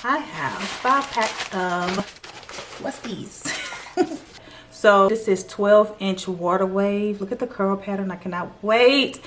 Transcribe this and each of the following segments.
I have 5 packs of, what's these? So this is 12-inch water wave. Look at the curl pattern. I cannot wait.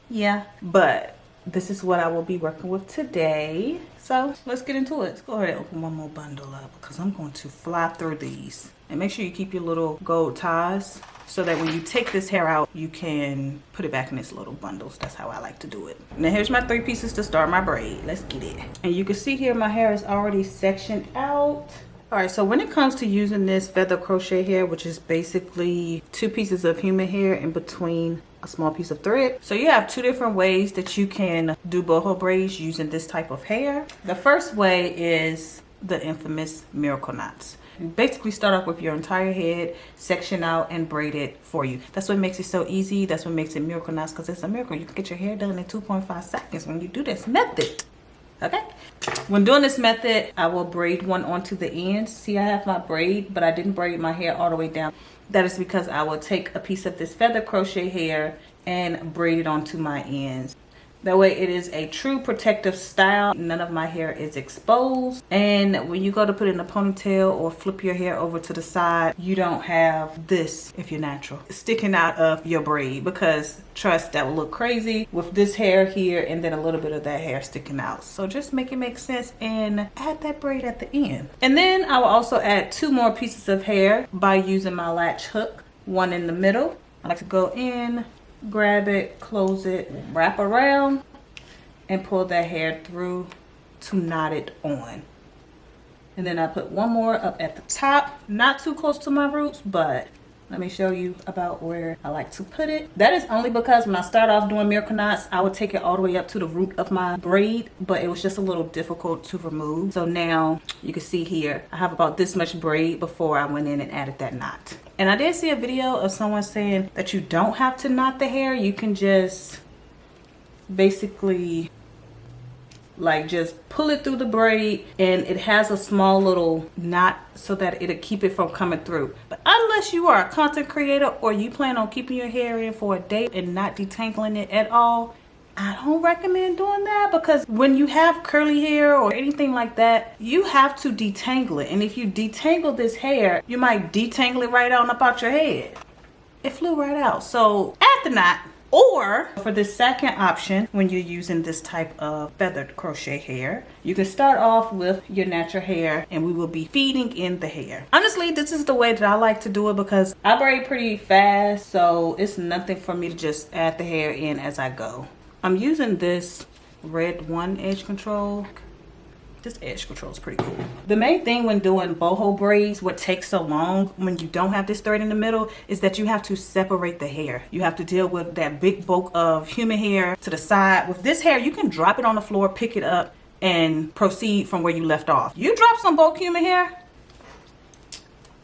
Yeah, but this is what I will be working with today. So let's get into it. Let's go ahead and open one more bundle up because I'm going to fly through these. And make sure you keep your little gold ties so that when you take this hair out, you can put it back in its little bundles. That's how I like to do it. Now here's my 3 pieces to start my braid. Let's get it. And you can see here my hair is already sectioned out. All right, so when it comes to using this feather crochet hair, which is basically 2 pieces of human hair in between a small piece of thread. So you have 2 different ways that you can do boho braids using this type of hair. The first way is the infamous miracle knots. You basically start off with your entire head, section out and braid it for you. That's what makes it so easy. That's what makes it miracle knots, because it's a miracle. You can get your hair done in 2.5 seconds when you do this method. Okay, when doing this method, I will braid one onto the end. See, I have my braid, but I didn't braid my hair all the way down. That is because I will take a piece of this feather crochet hair and braid it onto my ends. That way it is a true protective style. None of my hair is exposed. And when you go to put it in a ponytail or flip your hair over to the side, you don't have this, if you're natural, sticking out of your braid, because trust, that will look crazy with this hair here and then a little bit of that hair sticking out. So just make it make sense and add that braid at the end. And then I will also add 2 more pieces of hair by using my latch hook, one in the middle. I like to go in, grab it, close it, wrap around, and pull that hair through to knot it on. And then I put one more up at the top, not too close to my roots, but let me show you about where I like to put it. That is only because when I start off doing miracle knots, I would take it all the way up to the root of my braid, but it was just a little difficult to remove. So now you can see here, I have about this much braid before I went in and added that knot. And I did see a video of someone saying that you don't have to knot the hair. You can just basically like just pull it through the braid, and it has a small little knot so that it'll keep it from coming through. But unless you are a content creator or you plan on keeping your hair in for a day and not detangling it at all, I don't recommend doing that, because when you have curly hair or anything like that, you have to detangle it. And if you detangle this hair, you might detangle it right on up out your head. It flew right out. So add the knot. Or for the second option, when you're using this type of feathered crochet hair, you can start off with your natural hair and we will be feeding in the hair. Honestly, this is the way that I like to do it because I braid pretty fast, so it's nothing for me to just add the hair in as I go. I'm using this red 1 edge control. This edge control is pretty cool. The main thing when doing boho braids, what takes so long when you don't have this thread in the middle, is that you have to separate the hair. You have to deal with that big bulk of human hair to the side. With this hair, you can drop it on the floor, pick it up, and proceed from where you left off. You drop some bulk human hair,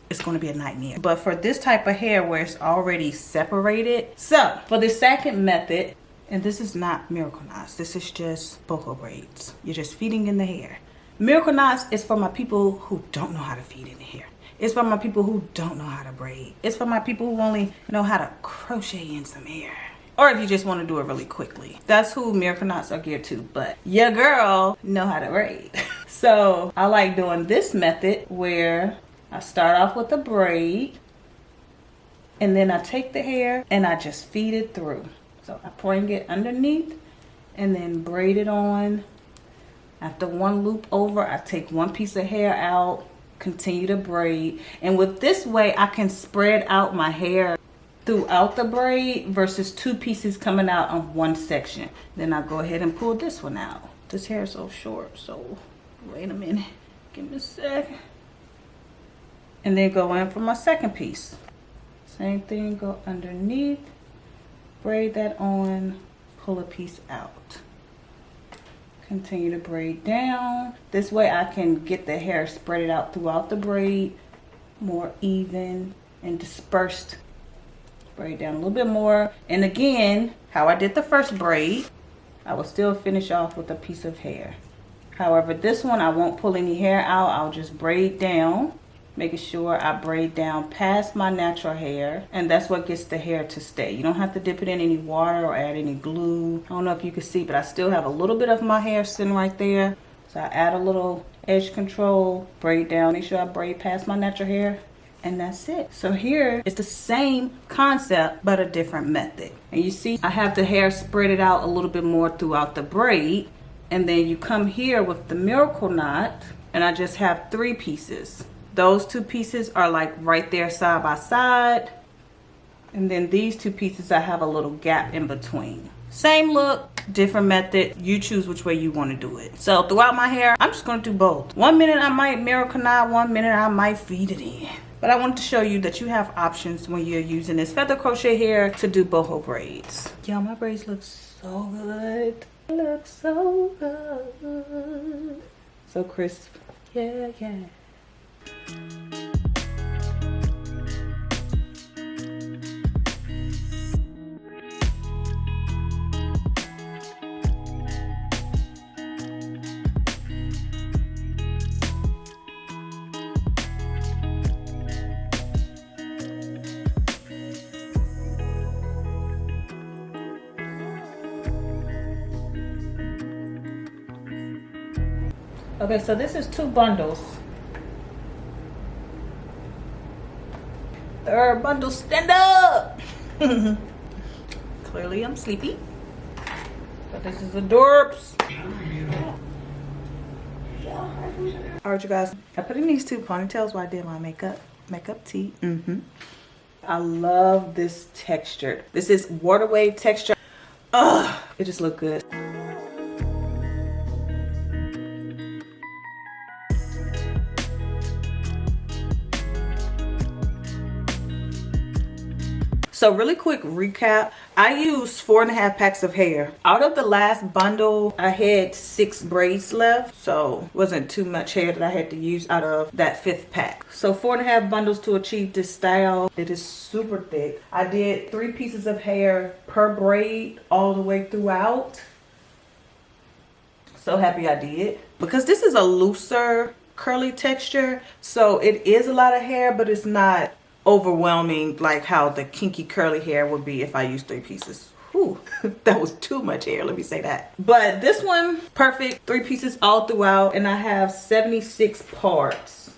it's going to be a nightmare. But for this type of hair where it's already separated, so for the second method, and this is not miracle knots, this is just boho braids. You're just feeding in the hair. Miracle knots is for my people who don't know how to feed in the hair. It's for my people who don't know how to braid. It's for my people who only know how to crochet in some hair. Or if you just want to do it really quickly. That's who miracle knots are geared to. But your girl know how to braid. So I like doing this method where I start off with a braid, and then I take the hair and I just feed it through. So I bring it underneath and then braid it on. After one loop over, I take one piece of hair out, continue to braid. And with this way, I can spread out my hair throughout the braid versus 2 pieces coming out on one section. Then I go ahead and pull this one out. This hair is so short, so wait a minute. Give me a sec. And then go in for my second piece. Same thing, go underneath, braid that on, pull a piece out. Continue to braid down. This way I can get the hair spread out throughout the braid, more even and dispersed. Braid down a little bit more. And again, how I did the first braid, I will still finish off with a piece of hair. However, this one I won't pull any hair out. I'll just braid down, making sure I braid down past my natural hair, and that's what gets the hair to stay. You don't have to dip it in any water or add any glue. I don't know if you can see, but I still have a little bit of my hair sitting right there. So I add a little edge control, braid down, make sure I braid past my natural hair, and that's it. So here it's the same concept but a different method. And you see I have the hair spread it out a little bit more throughout the braid, and then you come here with the miracle knot, and I just have 3 pieces. Those 2 pieces are like right there side by side, and then these 2 pieces I have a little gap in between. Same look, different method. You choose which way you want to do it. So throughout my hair, I'm just going to do both. One minute I might miracle knot, one minute I might feed it in. But I wanted to show you that you have options when you're using this feather crochet hair to do boho braids. Y'all, my braids look so good. They look so good. So crisp. Yeah, yeah. Okay, so this is 2 bundles. Third bundle, stand up! Clearly I'm sleepy. But this is adorbs. Alright, you guys. I put in these 2 ponytails while I did my makeup tea. I love this texture. This is water wave texture. Ugh, it just looked good. So really quick recap, I used 4.5 packs of hair. Out of the last bundle, I had 6 braids left. So it wasn't too much hair that I had to use out of that 5th pack. So 4.5 bundles to achieve this style. It is super thick. I did 3 pieces of hair per braid all the way throughout. So happy I did. Because this is a looser curly texture, so it is a lot of hair, but it's not overwhelming like how the kinky curly hair would be if I used 3 pieces. Whew, that was too much hair, let me say that. But this one, perfect, 3 pieces all throughout, and I have 76 parts.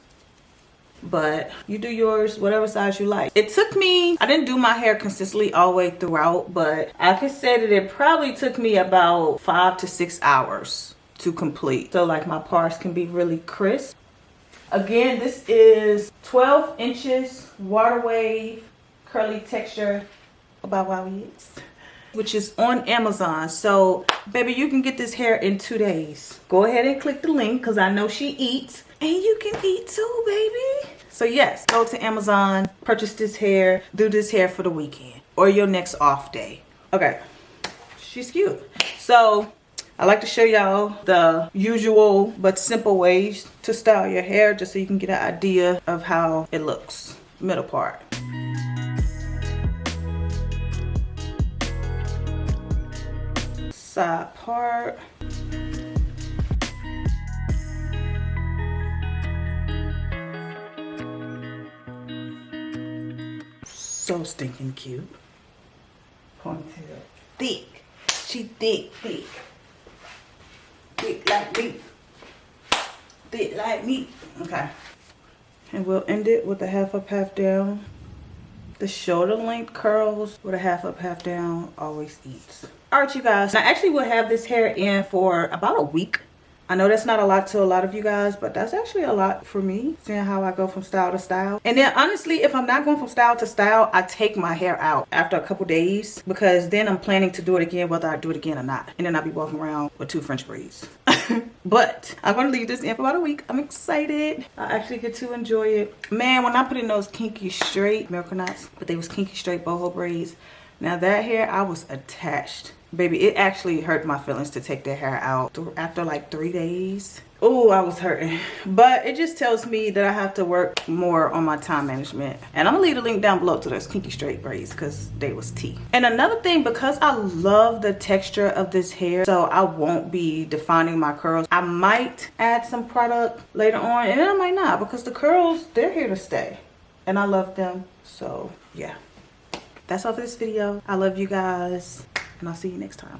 But you do yours whatever size you like. It took me, I didn't do my hair consistently all the way throughout, but I can say that it probably took me about 5 to 6 hours to complete. So like my parts can be really crisp. Again, this is 12 inches water wave curly texture by Ywigs, which is on Amazon. So baby, you can get this hair in 2 days. Go ahead and click the link because I know she eats and you can eat too, baby. So yes, go to Amazon, purchase this hair, do this hair for the weekend or your next off day. Okay, she's cute. So I like to show y'all the usual but simple ways to style your hair just so you can get an idea of how it looks. Middle part. Side part. So stinking cute. Ponytail. Thick. She thick, thick. Thick like me. Thick like me. Okay. And we'll end it with a half up, half down. The shoulder length curls with a half up, half down always eats. Alright, you guys. I actually will have this hair in for about a week. I know that's not a lot to a lot of you guys, but that's actually a lot for me, seeing how I go from style to style. And then honestly, if I'm not going from style to style, I take my hair out after a couple days because then I'm planning to do it again whether I do it again or not. And then I'll be walking around with 2 French braids. But I'm going to leave this in for about a week. I'm excited. I actually get to enjoy it. Man, when I put in those kinky straight miracle knots, but they was kinky straight boho braids, now that hair, I was attached. Baby, it actually hurt my feelings to take that hair out after like 3 days. Oh, I was hurting. But it just tells me that I have to work more on my time management. And I'm gonna leave the link down below to those kinky straight braids because they was tea. And another thing, because I love the texture of this hair, so I won't be defining my curls. I might add some product later on, and then I might not, because the curls, they're here to stay. And I love them, so yeah. That's all for this video. I love you guys. And I'll see you next time.